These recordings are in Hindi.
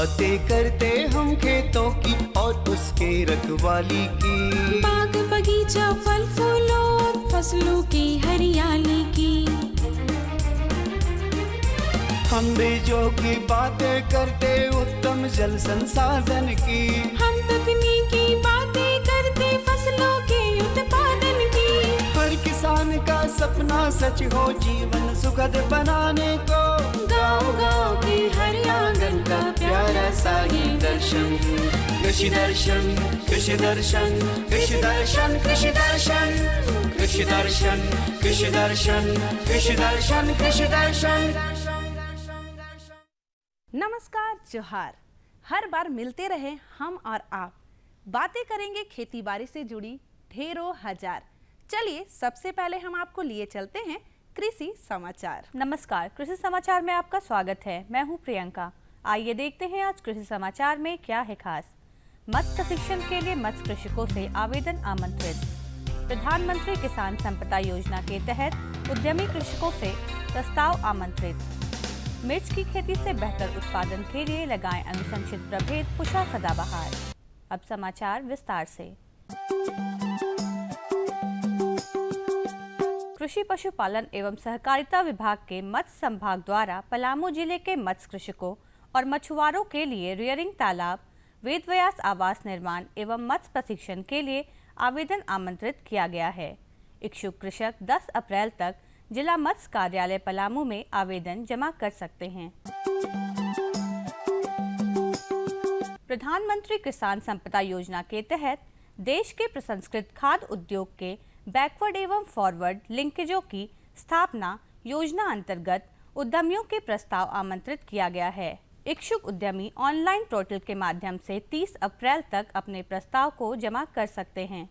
बातें करते हम खेतों की और उसके रखवाली की, बाग बगीचा फल फूलों और फसलों की हरियाली की। हम बीजों की बातें करते उत्तम जल संसाधन की, हम तकनीकी बातें करते फसलों के उत्पादन की। हर किसान का सपना सच हो जीवन सुखद बनाने को, गाँव-गाँव के हर आंगन का प्यारा सा ये दर्शन। कृषि दर्शन, कृषि दर्शन, कृषि दर्शन, कृषि दर्शन, कृषि दर्शन, कृषि दर्शन, कृषि दर्शन, कृषि दर्शन। नमस्कार, जोहार। हर बार मिलते रहे हम और आप, बातें करेंगे खेती बाड़ी से जुड़ी ढेरों हजार। चलिए सबसे पहले हम आपको लिए चलते हैं कृषि समाचार। नमस्कार, कृषि समाचार में आपका स्वागत है। मैं हूं प्रियंका। आइए देखते हैं आज कृषि समाचार में क्या है खास। मत्स्य प्रशिक्षण के लिए मत्स्य कृषकों से आवेदन आमंत्रित। प्रधानमंत्री किसान संपदा योजना के तहत उद्यमी कृषकों से प्रस्ताव आमंत्रित। मिर्च की खेती से बेहतर उत्पादन के लिए लगाएं अनुशंसित प्रभेद पुष्पा सदाबहार। अब समाचार विस्तार से। कृषि पशुपालन एवं सहकारिता विभाग के मत्स्य संभाग द्वारा पलामू जिले के मत्स्य कृषकों और मछुआरों के लिए रियरिंग तालाब, वेदव्यास आवास निर्माण एवं मत्स्य प्रशिक्षण के लिए आवेदन आमंत्रित किया गया है। इच्छुक कृषक 10 अप्रैल तक जिला मत्स्य कार्यालय पलामू में आवेदन जमा कर सकते हैं। प्रधानमंत्री किसान संपदा योजना के तहत देश के प्रसंस्कृत खाद्य उद्योग के बैकवर्ड एवं फॉरवर्ड लिंकेजों की स्थापना योजना अंतर्गत उद्यमियों के प्रस्ताव आमंत्रित किया गया है। इच्छुक उद्यमी ऑनलाइन पोर्टल के माध्यम से 30 अप्रैल तक अपने प्रस्ताव को जमा कर सकते हैं।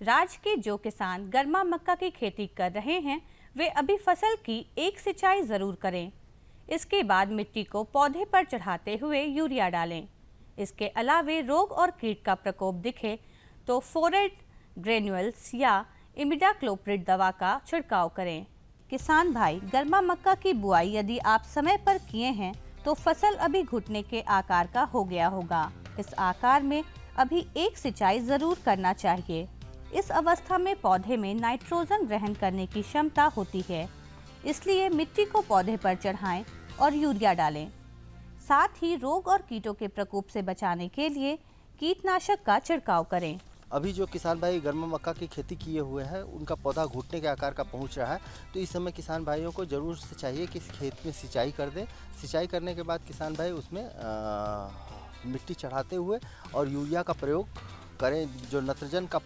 राज्य के जो किसान गर्मा मक्का की खेती कर रहे हैं, वे अभी फसल की एक सिंचाई जरूर करें। इसके बाद मिट्टी को पौधे पर चढ़ाते हुए यूरिया डालें। इसके अलावे रोग और कीट का प्रकोप दिखे तो फोरेट ग्रेन्युल्स या इमिडाक्लोप्रिड दवा का छिड़काव करें। किसान भाई, गर्मा मक्का की बुआई यदि आप समय पर किए हैं तो फसल अभी घुटने के आकार का हो गया होगा। इस आकार में अभी एक सिंचाई जरूर करना चाहिए। इस अवस्था में पौधे में नाइट्रोजन ग्रहण करने की क्षमता होती है, इसलिए मिट्टी को पौधे पर चढ़ाएं और यूरिया डालें। साथ ही रोग और कीटों के प्रकोप से बचाने के लिए कीटनाशक का छिड़काव करें। अभी जो किसान भाई गर्मा मक्का की खेती किए हुए हैं, उनका पौधा घुटने के आकार का पहुंच रहा है, तो इस समय किसान भाइयों को ज़रूर से चाहिए कि इस खेत में सिंचाई कर दें। सिंचाई करने के बाद किसान भाई उसमें मिट्टी चढ़ाते हुए और यूरिया का प्रयोग करें। जो नत्रजन का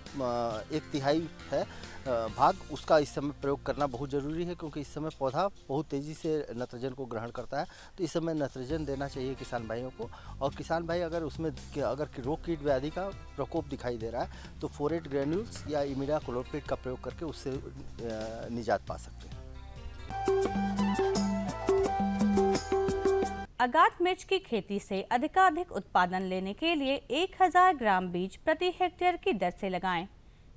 1/3 है भाग, उसका इस समय प्रयोग करना बहुत ज़रूरी है, क्योंकि इस समय पौधा बहुत तेज़ी से नत्रजन को ग्रहण करता है। तो इस समय नत्रजन देना चाहिए किसान भाइयों को। और किसान भाई अगर उसमें अगर रोग कीट व्याधि का प्रकोप दिखाई दे रहा है तो फोरेट ग्रेन्यूल्स या इमिडाक्लोप्रिड का प्रयोग करके उससे निजात पा सकते हैं। अगात मिर्च की खेती से अधिकाधिक उत्पादन लेने के लिए 1000 ग्राम बीज प्रति हेक्टेयर की दर से लगाएं।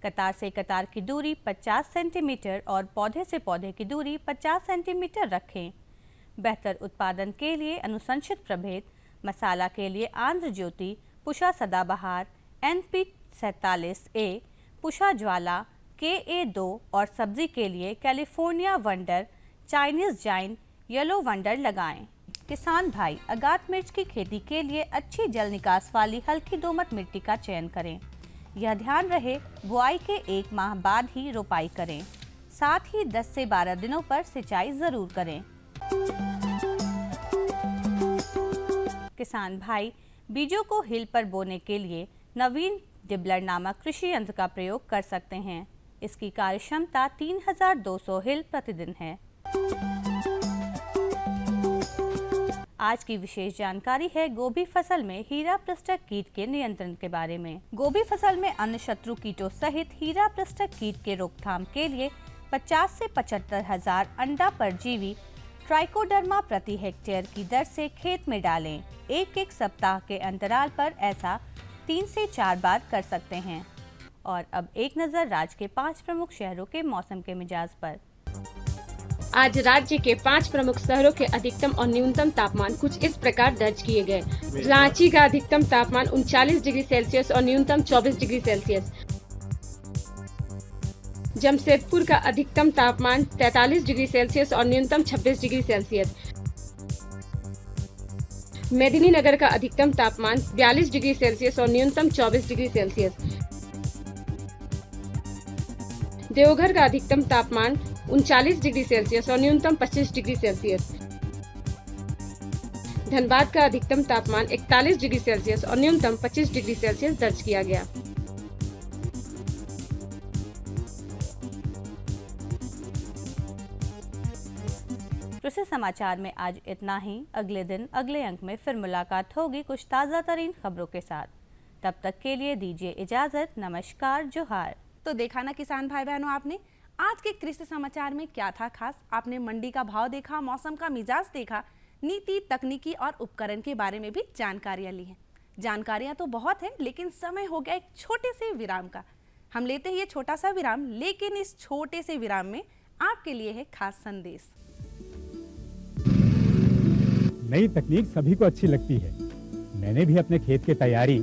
कतार से कतार की दूरी 50 सेंटीमीटर और पौधे से पौधे की दूरी 50 सेंटीमीटर रखें। बेहतर उत्पादन के लिए अनुशंसित प्रभेद मसाला के लिए आंध्र ज्योति, पुष्पा सदाबहार, NP 47A, पुष्पा ज्वाला, KA2 और सब्जी के लिए कैलिफोर्निया वंडर, चाइनीज जाइन, येलो वंडर लगाएं। किसान भाई, अगात मिर्च की खेती के लिए अच्छी जल निकास वाली हल्की दोमट मिट्टी का चयन करें। यह ध्यान रहे बुआई के 1 माह बाद ही रोपाई करें। साथ ही 10 से 12 दिनों पर सिंचाई जरूर करें। किसान भाई, बीजों को हिल पर बोने के लिए नवीन डिबलर नामक कृषि यंत्र का प्रयोग कर सकते हैं। इसकी कार्य क्षमता 3200 हिल प्रतिदिन है। आज की विशेष जानकारी है गोभी फसल में हीरा पृष्ठक कीट के नियंत्रण के बारे में। गोभी फसल में अन्य शत्रु कीटों सहित हीरा पृष्ठक कीट के रोकथाम के लिए 50 से 75 हजार अंडा परजीवी ट्राइकोडर्मा प्रति हेक्टेयर की दर से खेत में डालें। एक सप्ताह के अंतराल पर ऐसा 3 से 4 बार कर सकते हैं। और अब एक नजर राज्य के 5 प्रमुख शहरों के मौसम के मिजाज पर। आज राज्य के 5 प्रमुख शहरों के अधिकतम और न्यूनतम तापमान कुछ इस प्रकार दर्ज किए गए। रांची का अधिकतम तापमान 39 डिग्री सेल्सियस और न्यूनतम 24 डिग्री सेल्सियस। जमशेदपुर का अधिकतम तापमान 43 डिग्री सेल्सियस और न्यूनतम 26 डिग्री सेल्सियस। मेदिनीनगर का अधिकतम तापमान 42 डिग्री सेल्सियस और न्यूनतम 24 डिग्री सेल्सियस। देवघर का अधिकतम तापमान 39 डिग्री सेल्सियस और न्यूनतम 25 डिग्री सेल्सियस। धनबाद का अधिकतम तापमान 41 डिग्री सेल्सियस और न्यूनतम 25 डिग्री सेल्सियस दर्ज किया गया। कृषि समाचार में आज इतना ही। अगले दिन अगले अंक में फिर मुलाकात होगी कुछ ताज़ा तरीन खबरों के साथ। तब तक के लिए दीजिए इजाज़त। नमस्कार, जोहार। तो देखा ना किसान भाई बहनों, आपने आज के कृषि समाचार में क्या था खास। आपने मंडी का भाव देखा, मौसम का मिजाज देखा, नीति, तकनीकी और उपकरण के बारे में भी जानकारियां ली हैं। जानकारियां तो बहुत है, लेकिन समय हो गया एक छोटे से विराम का। हम लेते हैं ये छोटा सा विराम, लेकिन इस छोटे से विराम में आपके लिए है खास संदेश। नई तकनीक सभी को अच्छी लगती है। मैंने भी अपने खेत की तैयारी,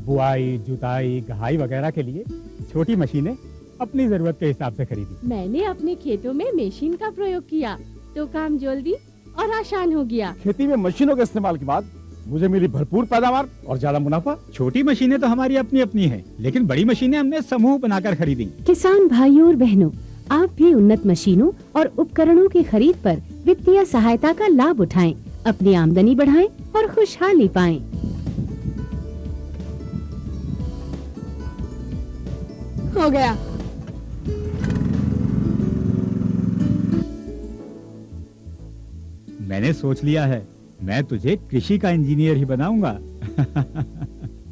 बुआई, जुताई, गहाई वगैरह के लिए छोटी मशीनें अपनी जरूरत के हिसाब से खरीदी। मैंने अपने खेतों में मशीन का प्रयोग किया तो काम जल्दी और आसान हो गया। खेती में मशीनों के इस्तेमाल के बाद मुझे मिली भरपूर पैदावार और ज्यादा मुनाफा। छोटी मशीनें तो हमारी अपनी अपनी हैं, लेकिन बड़ी मशीनें हमने समूह बनाकर खरीदी। किसान भाइयों और बहनों, आप भी उन्नत मशीनों और उपकरणों की खरीद पर वित्तीय सहायता का लाभ उठाएं, अपनी आमदनी बढ़ाएं और खुशहाली पाएं। हो गया। मैंने सोच लिया है, मैं तुझे कृषि का इंजीनियर ही बनाऊंगा।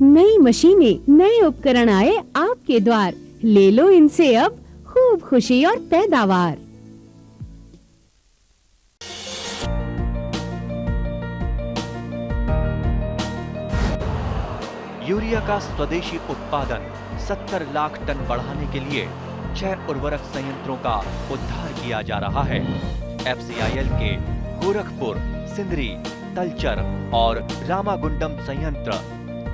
नई मशीनें, नए उपकरण आए आपके द्वार, ले लो इनसे अब खूब खुशी और पैदावार। यूरिया का स्वदेशी उत्पादन 70 लाख टन बढ़ाने के लिए 6 उर्वरक संयंत्रों का उद्धार किया जा रहा है। FCIL के गोरखपुर, सिंदरी, तलचर और रामागुंडम संयंत्र,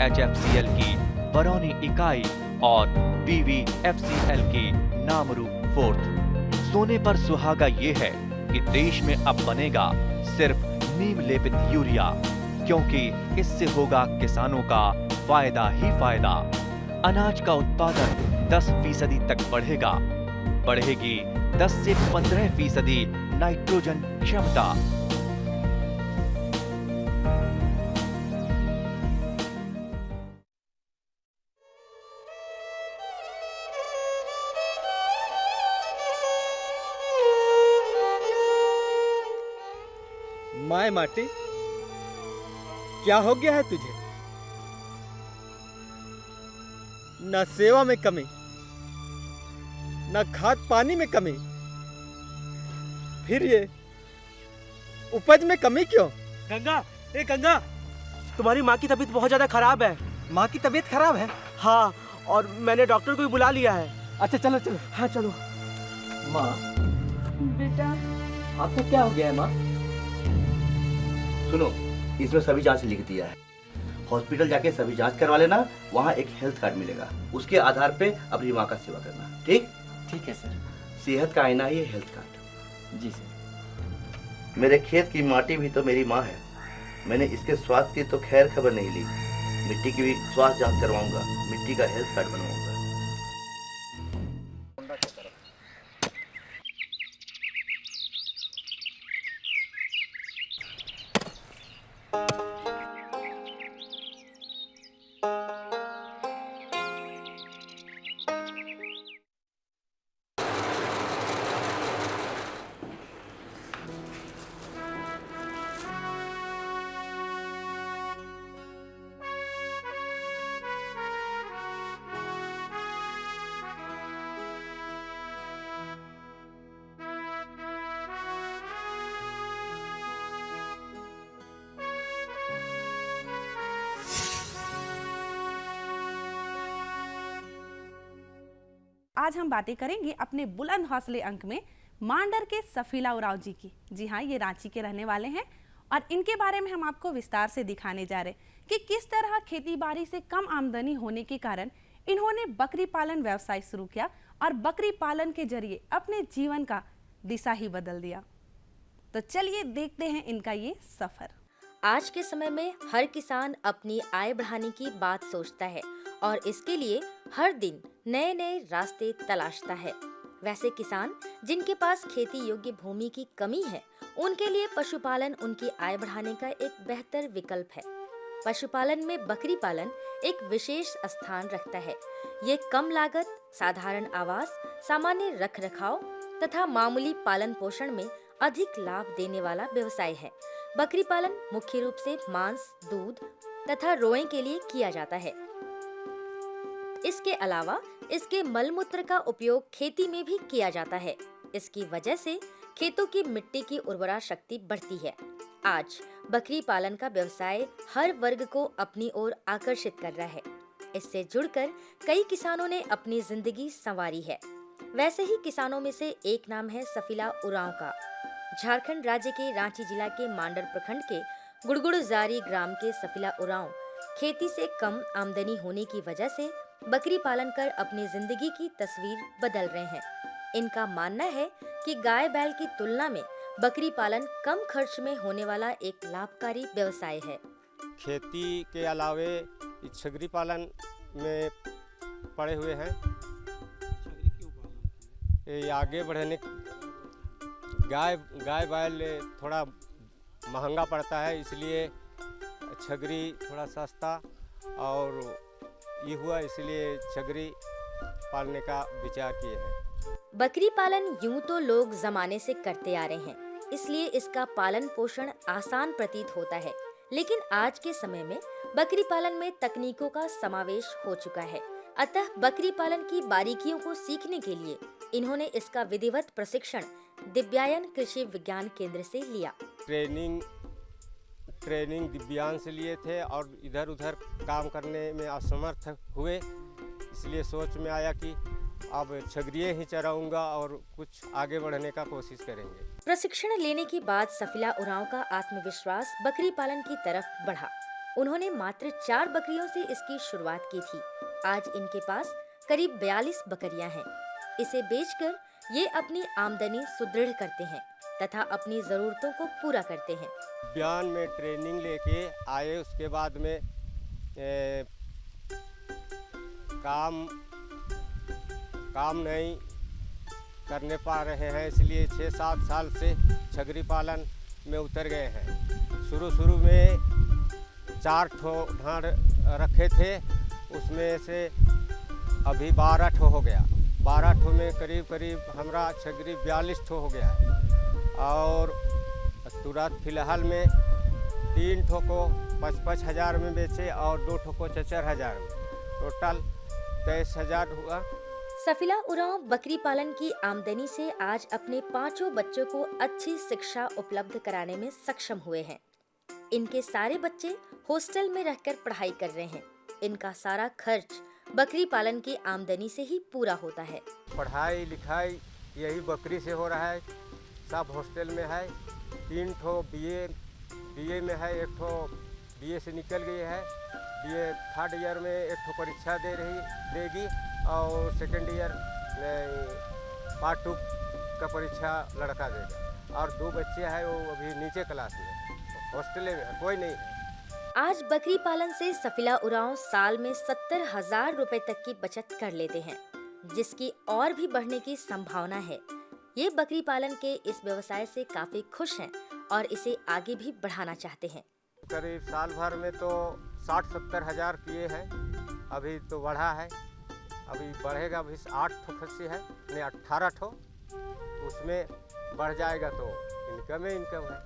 HFCL की बरौनी इकाई और BVFCL की नामरू फोर्थ। सोने पर सुहागा ये है कि देश में अब बनेगा सिर्फ नीम लेपित यूरिया, क्योंकि इससे होगा किसानों का फायदा ही फायदा। अनाज का उत्पादन 10% तक बढ़ेगा। बढ़ेगी 10 से 15% नाइट्रोजन क्षमता। माय माटी, क्या हो गया है तुझे? न सेवा में कमी, न खाद पानी में कमी, फिर ये उपज में कमी क्यों? गंगा, ए गंगा, तुम्हारी माँ की तबीयत बहुत ज्यादा खराब है। माँ की तबीयत खराब है? हाँ, और मैंने डॉक्टर को भी बुला लिया है। अच्छा चलो चलो। हाँ चलो। माँ, बेटा आपको क्या हो गया है माँ? सुनो, इसमें सभी जांच लिख दिया है। हॉस्पिटल जाके सभी जांच करवा लेना, वहाँ एक हेल्थ कार्ड मिलेगा, उसके आधार पे अपनी माँ का सेवा करना। ठीक? ठीक है सर। सेहत का आईना ये हेल्थ कार्ड। जी सर। मेरे खेत की माटी भी तो मेरी माँ है। मैंने इसके स्वास्थ्य की तो खैर खबर नहीं ली। मिट्टी की भी स्वास्थ्य जांच करवाऊंगा, मिट्टी का हेल्थ कार्ड बनवाऊंगा। आज हम बातें करेंगे अपने बुलंद हौसले अंक में मांडर के सफीला उरांव जी की। जी हाँ, ये रांची के रहने वाले हैं और इनके बारे में हम आपको विस्तार से दिखाने जा रहे हैं कि किस तरह खेती बाड़ी से कम आमदनी होने के कारण इन्होंने बकरी पालन व्यवसाय शुरू किया और बकरी पालन के जरिए अपने जीवन का दिशा ही बदल दिया। तो चलिए देखते हैं इनका ये सफर। आज के समय में हर किसान अपनी आय बढ़ाने की बात सोचता है और इसके लिए हर दिन नए नए रास्ते तलाशता है। वैसे किसान जिनके पास खेती योग्य भूमि की कमी है, उनके लिए पशुपालन उनकी आय बढ़ाने का एक बेहतर विकल्प है। पशुपालन में बकरी पालन एक विशेष स्थान रखता है। ये कम लागत, साधारण आवास, सामान्य रखरखाव तथा मामूली पालन पोषण में अधिक लाभ देने वाला व्यवसाय है। बकरी पालन मुख्य रूप से मांस, दूध तथा रोएं के लिए किया जाता है। इसके अलावा इसके मल मूत्र का उपयोग खेती में भी किया जाता है। इसकी वजह से खेतों की मिट्टी की उर्वरा शक्ति बढ़ती है। आज बकरी पालन का व्यवसाय हर वर्ग को अपनी ओर आकर्षित कर रहा है। इससे जुड़कर कई किसानों ने अपनी जिंदगी संवारी है। वैसे ही किसानों में से एक नाम है सफीला उरांव का। झारखंड राज्य के रांची जिला के मांडर प्रखंड के गुड़गुड़जारी ग्राम के सफीला उरांव खेती से कम आमदनी होने की वजह से बकरी पालन कर अपनी जिंदगी की तस्वीर बदल रहे हैं। इनका मानना है कि गाय बैल की तुलना में बकरी पालन कम खर्च में होने वाला एक लाभकारी व्यवसाय है। खेती के अलावे छगरी पालन में पड़े हुए हैं। ये आगे बढ़ने गाय बैल थोड़ा महंगा पड़ता है, इसलिए छगरी थोड़ा सस्ता और ये हुआ, इसलिए छगरी पालने का विचार किए हैं। बकरी पालन यूं तो लोग जमाने से करते आ रहे हैं, इसलिए इसका पालन पोषण आसान प्रतीत होता है। लेकिन आज के समय में बकरी पालन में तकनीकों का समावेश हो चुका है। अतः बकरी पालन की बारीकियों को सीखने के लिए इन्होंने इसका विधिवत प्रशिक्षण दिव्यायन कृषि विज्ञान केंद्र से लिया। ट्रेनिंग दिव्यांग से लिए थे और इधर उधर काम करने में असमर्थ हुए, इसलिए सोच में आया कि अब छगरिये ही चराऊंगा और कुछ आगे बढ़ने का कोशिश करेंगे। प्रशिक्षण लेने के बाद सफीला उरांव का आत्मविश्वास बकरी पालन की तरफ बढ़ा। उन्होंने मात्र 4 बकरियों से इसकी शुरुआत की थी। आज इनके पास करीब 42 बकरियां हैं। इसे बेचकर ये अपनी आमदनी सुदृढ़ करते हैं तथा अपनी जरूरतों को पूरा करते हैं। बयान में ट्रेनिंग लेके आए, उसके बाद में काम नहीं करने पा रहे हैं, इसलिए 6-7 साल से छगरी पालन में उतर गए हैं। शुरू में 4 ठो ढांड रखे थे, उसमें से अभी 12 ठो हो गया। 12 ठो में करीब हमारा छगरी 42 ठो हो गया है। और तुरंत फिलहाल में 3 ठो को 55 हज़ार में बेचे और 2 ठो को 4 हज़ार में, टोटल 23 हज़ार हुआ। सफीला उरांव बकरी पालन की आमदनी से आज अपने 5 बच्चों को अच्छी शिक्षा उपलब्ध कराने में सक्षम हुए हैं। इनके सारे बच्चे हॉस्टल में रहकर पढ़ाई कर रहे हैं। इनका सारा खर्च बकरी पालन की आमदनी से ही पूरा होता है। पढ़ाई लिखाई यही बकरी से हो रहा है। सब हॉस्टल में है। 3 ठो बीए में है, 1 ठो बीए से निकल गई है। बीए 3rd ईयर में 1 ठो परीक्षा देगी और 2nd ईयर पार्ट 2 का परीक्षा लड़का देगा। और 2 बच्चे हैं, वो अभी नीचे क्लास में, हॉस्टल में कोई नहीं है। आज बकरी पालन से सफीला उरांव साल में 70,000 रुपए तक की बचत कर लेते हैं, जिसकी और भी बढ़ने की संभावना है। ये बकरी पालन के इस व्यवसाय से काफी खुश हैं और इसे आगे भी बढ़ाना चाहते हैं। करीब साल भर में तो 60-70 हज़ार किए हैं, अभी तो बढ़ा है, अभी बढ़ेगा। अभी 8 ठो खस्सी है, नहीं 18 ठो, उसमें बढ़ जाएगा तो इनकम है।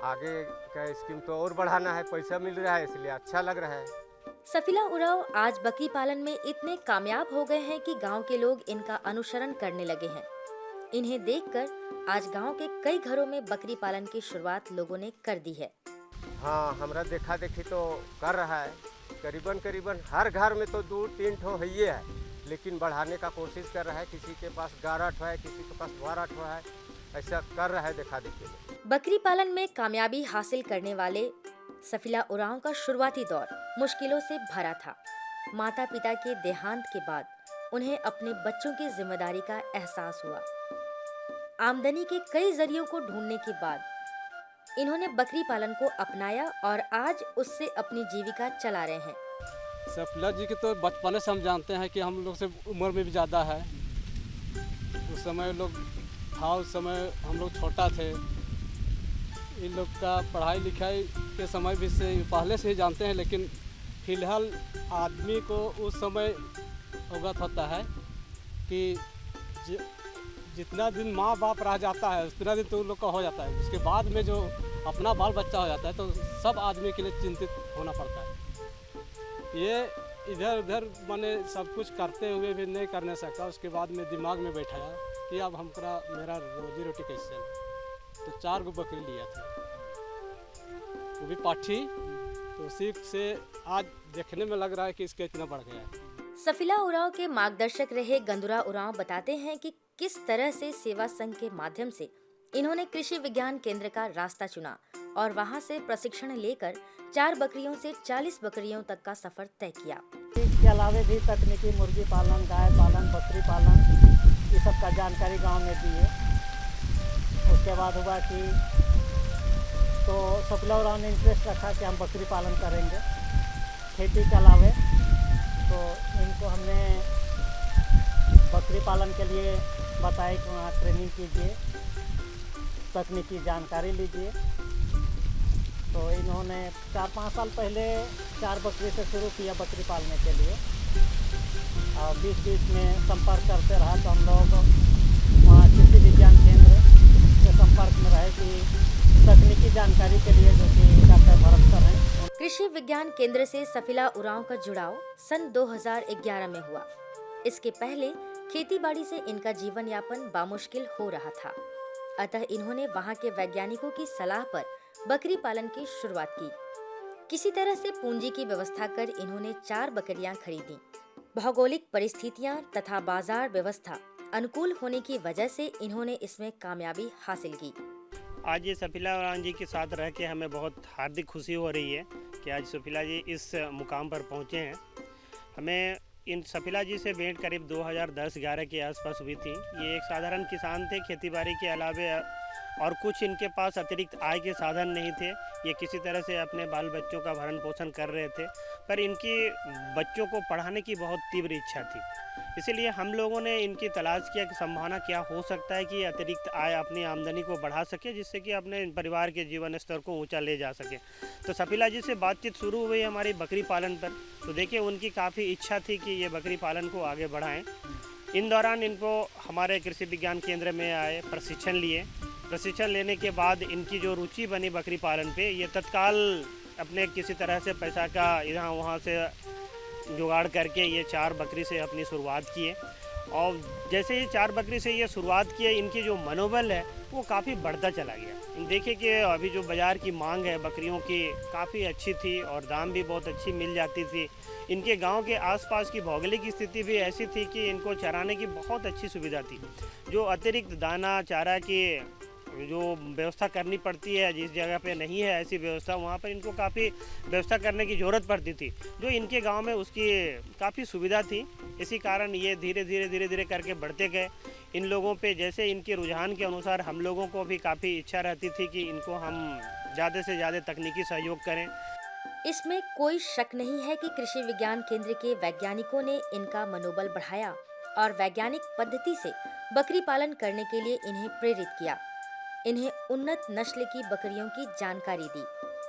आगे का स्कीम तो और बढ़ाना है, पैसा मिल रहा है इसलिए अच्छा लग रहा है। सफीला उरांव आज बकरी पालन में इतने कामयाब हो गए हैं कि गांव के लोग इनका अनुसरण करने लगे हैं। इन्हें देखकर आज गांव के कई घरों में बकरी पालन की शुरुआत लोगों ने कर दी है। हाँ, हमरा देखा देखी तो कर रहा है। करीबन हर घर में तो 2-3 ठो है, लेकिन बढ़ाने का कोशिश कर रहा है। किसी के पास 11 ठो है, किसी के पास 12 ठो है, ऐसा कर रहा है दिखा देखिए। बकरी पालन में कामयाबी हासिल करने वाले सफीला उरांव का शुरुआती दौर मुश्किलों से भरा था। माता पिता के देहांत के बाद उन्हें अपने बच्चों की जिम्मेदारी का एहसास हुआ। आमदनी के कई जरियों को ढूंढने के बाद इन्होंने बकरी पालन को अपनाया और आज उससे अपनी जीविका चला रहे हैं। सफीला जी के तो बचपन से हम जानते हैं कि हम लोग से उम्र में भी ज़्यादा है। उस समय लोग था, उस समय हम लोग छोटा थे। इन लोग का पढ़ाई लिखाई के समय भी से पहले से ही जानते हैं, लेकिन फिलहाल आदमी को उस समय अवगत होता है कि जितना दिन माँ बाप रह जाता है उतना दिन तो उन लोग का हो जाता है। उसके बाद में जो अपना बाल बच्चा हो जाता है तो सब आदमी के लिए चिंतित होना पड़ता है। ये इधर उधर मैंने सब कुछ करते हुए भी नहीं करने सका। उसके बाद में दिमाग में बैठाया कि अब मेरा रोजी रोटी कैसे चले। तो 4 गो बकरी लिया था, वो भी पाठी। तो उसी से आज देखने में लग रहा है कि इसका इतना बढ़ गया है। सफीला उरांव के मार्गदर्शक रहे गंदुरा उरांव बताते हैं कि किस तरह से सेवा संघ के माध्यम से इन्होंने कृषि विज्ञान केंद्र का रास्ता चुना और वहां से प्रशिक्षण लेकर 4 बकरियों से 40 बकरियों तक का सफर तय किया। इसके अलावा भी तकनीकी मुर्गी पालन, गाय पालन, बकरी पालन, ये सब का जानकारी गांव में दी है। उसके बाद हुआ कि तो सफीला उरांव ने इंटरेस्ट रखा कि हम बकरी पालन करेंगे खेती के अलावे। तो इनको हमने बकरी पालन के लिए बताया कि वहाँ ट्रेनिंग कीजिए, तकनीकी जानकारी लीजिए। तो इन्होंने 4-5 साल पहले 4 बकरी से शुरू किया बकरी पालने के लिए, और बीच में संपर्क करते रहा। तो हम लोग वहाँ कृषि विज्ञान केंद्र के संपर्क में रहे कि तकनीकी जानकारी के लिए, जो कि डॉक्टर भरत सर हैं। कृषि विज्ञान केंद्र से सफीला उरांव का जुड़ाव सन 2011 में हुआ। इसके पहले खेतीबाड़ी से इनका जीवन यापन बामुश्किल हो रहा था, अतः इन्होंने वहां के वैज्ञानिकों की सलाह पर बकरी पालन की शुरुआत की। किसी तरह से पूंजी की व्यवस्था कर इन्होंने 4 बकरियां खरीदी। भौगोलिक परिस्थितियां तथा बाजार व्यवस्था अनुकूल होने की वजह से इन्होंने इसमें कामयाबी हासिल की। आज ये सफीला उरांव जी के साथ रह के हमें बहुत हार्दिक खुशी हो रही है कि आज सफीला जी इस मुकाम पर पहुंचे हैं। हमें इन सफीला जी से भेंट करीब 2010-11 के आसपास हुई थी। ये एक साधारण किसान थे, खेतीबाड़ी के अलावे और कुछ इनके पास अतिरिक्त आय के साधन नहीं थे। ये किसी तरह से अपने बाल बच्चों का भरण पोषण कर रहे थे, पर इनकी बच्चों को पढ़ाने की बहुत तीव्र इच्छा थी। इसीलिए हम लोगों ने इनकी तलाश किया कि संभावना क्या हो सकता है कि अतिरिक्त आय अपनी आमदनी को बढ़ा सके, जिससे कि अपने परिवार के जीवन स्तर को ऊंचा ले जा सके। तो सफीला जी से बातचीत शुरू हुई हमारी बकरी पालन पर। तो देखिए उनकी काफ़ी इच्छा थी कि ये बकरी पालन को आगे बढ़ाएं। इन दौरान इनको हमारे कृषि विज्ञान केंद्र में आए, प्रशिक्षण लिए। प्रशिक्षण लेने के बाद इनकी जो रुचि बनी बकरी पालन पे, ये तत्काल अपने किसी तरह से पैसा का यहाँ वहाँ से जुगाड़ करके ये 4 बकरी से अपनी शुरुआत किए। और जैसे ही 4 बकरी से ये शुरुआत किए, इनकी जो मनोबल है वो काफ़ी बढ़ता चला गया। देखिए कि अभी जो बाज़ार की मांग है बकरियों की काफ़ी अच्छी थी और दाम भी बहुत अच्छी मिल जाती थी। इनके गांव के आसपास की भौगोलिक स्थिति भी ऐसी थी कि इनको चराने की बहुत अच्छी सुविधा थी। जो अतिरिक्त दाना चारा की जो व्यवस्था करनी पड़ती है, जिस जगह पे नहीं है ऐसी व्यवस्था, वहाँ पर इनको काफ़ी व्यवस्था करने की ज़रूरत पड़ती थी, जो इनके गांव में उसकी काफ़ी सुविधा थी। इसी कारण ये धीरे धीरे करके बढ़ते गए। इन लोगों पे जैसे इनके रुझान के अनुसार हम लोगों को भी काफ़ी इच्छा रहती थी कि इनको हम ज़्यादा से ज़्यादा तकनीकी सहयोग करें। इसमें कोई शक नहीं है कि कृषि विज्ञान केंद्र के वैज्ञानिकों ने इनका मनोबल बढ़ाया और वैज्ञानिक पद्धति से बकरी पालन करने के लिए इन्हें प्रेरित किया। इन्हें उन्नत नस्ल की बकरियों की जानकारी दी।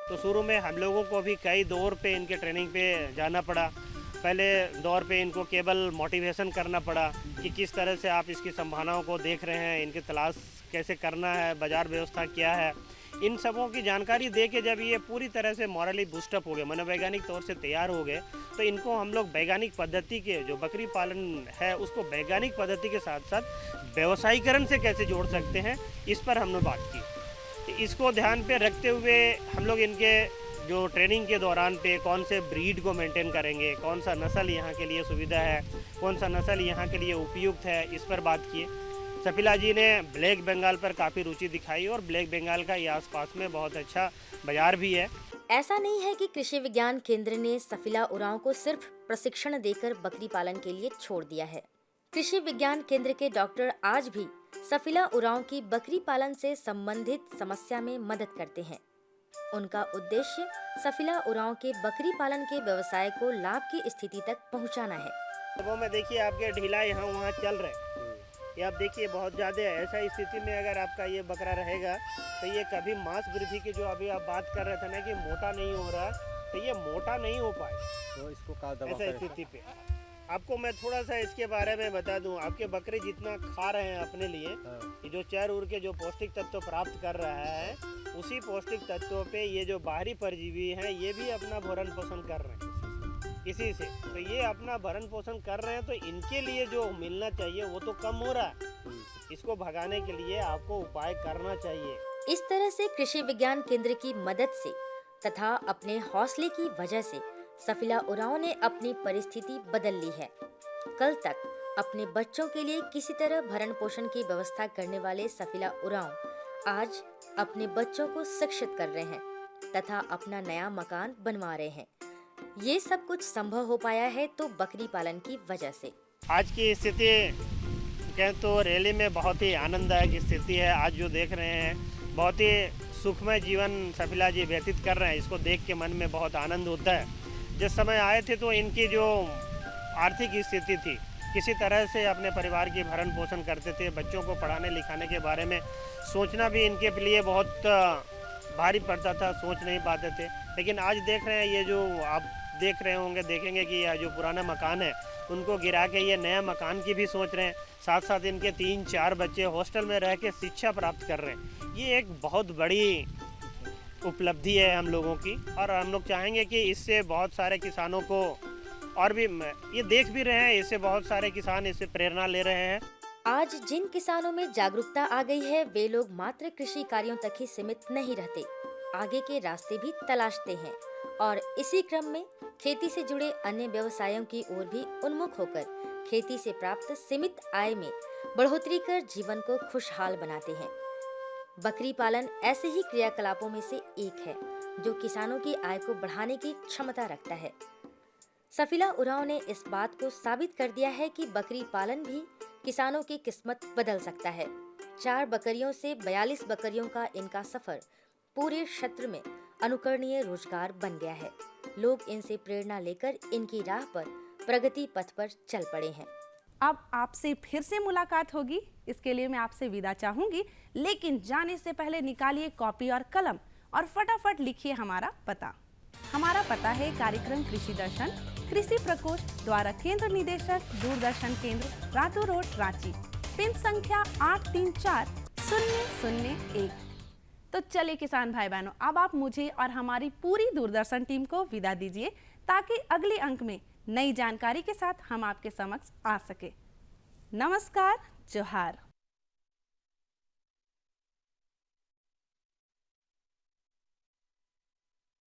तो शुरू में हम लोगों को भी कई दौर पे इनके ट्रेनिंग पे जाना पड़ा। पहले दौर पे इनको केवल मोटिवेशन करना पड़ा कि किस तरह से आप इसकी संभावनाओं को देख रहे हैं, इनकी तलाश कैसे करना है, बाज़ार व्यवस्था क्या है, इन सबों की जानकारी दे के जब ये पूरी तरह से मॉरली बूस्टअप हो गए, मनोवैज्ञानिक तौर से तैयार हो गए, तो इनको हम लोग वैज्ञानिक पद्धति के जो बकरी पालन है उसको वैज्ञानिक पद्धति के साथ साथ व्यवसायीकरण से कैसे जोड़ सकते हैं, इस पर हमने बात की। तो इसको ध्यान पे रखते हुए हम लोग इनके जो ट्रेनिंग के दौरान पे कौन से ब्रीड को मेंटेन करेंगे, कौन सा नस्ल यहाँ के लिए सुविधा है, कौन सा नस्ल यहाँ के लिए उपयुक्त है, इस पर बात किए। सफीला जी ने ब्लैक बंगाल पर काफ़ी रुचि दिखाई और ब्लैक बंगाल का ये आसपास में बहुत अच्छा बाजार भी है। ऐसा नहीं है कि कृषि विज्ञान केंद्र ने सफीला उरांव को सिर्फ प्रशिक्षण देकर बकरी पालन के लिए छोड़ दिया है। कृषि विज्ञान केंद्र के डॉक्टर आज भी सफीला उरांव की बकरी पालन से संबंधित समस्या में मदद करते हैं। उनका उद्देश्य सफीला उरांव के बकरी पालन के व्यवसाय को लाभ की स्थिति तक पहुंचाना है। वो में देखिए आपके ढीला यहाँ वहाँ चल रहे, ये आप देखिए बहुत ज़्यादा है। ऐसा स्थिति में अगर आपका ये बकरा रहेगा तो ये कभी मांस वृद्धि की जो अभी आप बात कर रहे थे ना कि मोटा नहीं हो रहा, तो ये मोटा नहीं हो पाए। तो इसको क्या दवा ऐसा स्थिति पे आपको मैं थोड़ा सा इसके बारे में बता दूं। आपके बकरे जितना खा रहे हैं अपने लिए, ये जो चर उर के जो पौष्टिक तत्व प्राप्त कर रहा है, उसी पौष्टिक तत्वों पे ये जो बाहरी परजीवी हैं ये भी अपना भरण पोषण कर रहे हैं इसी से। तो ये अपना भरण पोषण कर रहे हैं, तो इनके लिए जो मिलना चाहिए वो तो कम हो रहा है। इसको भगाने के लिए आपको उपाय करना चाहिए। इस तरह से कृषि विज्ञान केंद्र की मदद से तथा अपने हौसले की वजह से सफीला उरांव ने अपनी परिस्थिति बदल ली है। कल तक अपने बच्चों के लिए किसी तरह भरण पोषण की व्यवस्था करने वाले सफीला उरांव आज अपने बच्चों को शिक्षित कर रहे हैं तथा अपना नया मकान बनवा रहे हैं। ये सब कुछ संभव हो पाया है तो बकरी पालन की वजह से। आज की स्थिति कहें तो रैली में बहुत ही आनंददायक स्थिति है। आज जो देख रहे हैं बहुत ही सुखमय जीवन सफीला जी व्यतीत कर रहे हैं। इसको देख के मन में बहुत आनंद होता है। जिस समय आए थे तो इनकी जो आर्थिक स्थिति थी, किसी तरह से अपने परिवार की भरण पोषण करते थे। बच्चों को पढ़ाने लिखाने के बारे में सोचना भी इनके लिए बहुत भारी पड़ता था, सोच नहीं पाते थे। लेकिन आज देख रहे हैं ये जो आप देख रहे होंगे, देखेंगे कि यह जो पुराना मकान है उनको गिरा के ये नया मकान की भी सोच रहे हैं। साथ साथ इनके 3-4 बच्चे हॉस्टल में रह के शिक्षा प्राप्त कर रहे हैं। ये एक बहुत बड़ी उपलब्धि है हम लोगों की, और हम लोग चाहेंगे कि इससे बहुत सारे किसानों को, और भी ये देख भी रहे हैं, इससे बहुत सारे किसान इससे प्रेरणा ले रहे हैं। आज जिन किसानों में जागरूकता आ गई है वे लोग मात्र कृषि कार्यों तक ही सीमित नहीं रहते, आगे के रास्ते भी तलाशते हैं और इसी क्रम में खेती से जुड़े अन्य व्यवसायों की ओर भी उन्मुख होकर खेती से प्राप्त सीमित आय में बढ़ोतरी कर जीवन को खुशहाल बनाते हैं। बकरी पालन ऐसे ही क्रियाकलापों में से एक है जो किसानों की आय को बढ़ाने की क्षमता रखता है। सफीला उरांव ने इस बात को साबित कर दिया है कि बकरी पालन भी किसानों की किस्मत बदल सकता है। 4 बकरियों से 42 बकरियों का इनका सफर पूरे क्षेत्र में अनुकरणीय रोजगार बन गया है। लोग इनसे प्रेरणा लेकर इनकी राह पर प्रगति पथ पर चल पड़े हैं। अब आपसे फिर से मुलाकात होगी, इसके लिए मैं आपसे विदा चाहूंगी, लेकिन जाने से पहले निकालिए कॉपी और कलम और फटाफट लिखिए हमारा पता। हमारा पता है कार्यक्रम कृषि दर्शन, कृषि प्रकोष्ठ द्वारा केंद्र निदेशक, दूरदर्शन केंद्र, रातू रोड, रांची, पिन संख्या 834001। तो चलिए किसान भाई बहनों, अब आप मुझे और हमारी पूरी दूरदर्शन टीम को विदा दीजिए ताकि अगले अंक में नई जानकारी के साथ हम आपके समक्ष आ सके। नमस्कार, जोहार।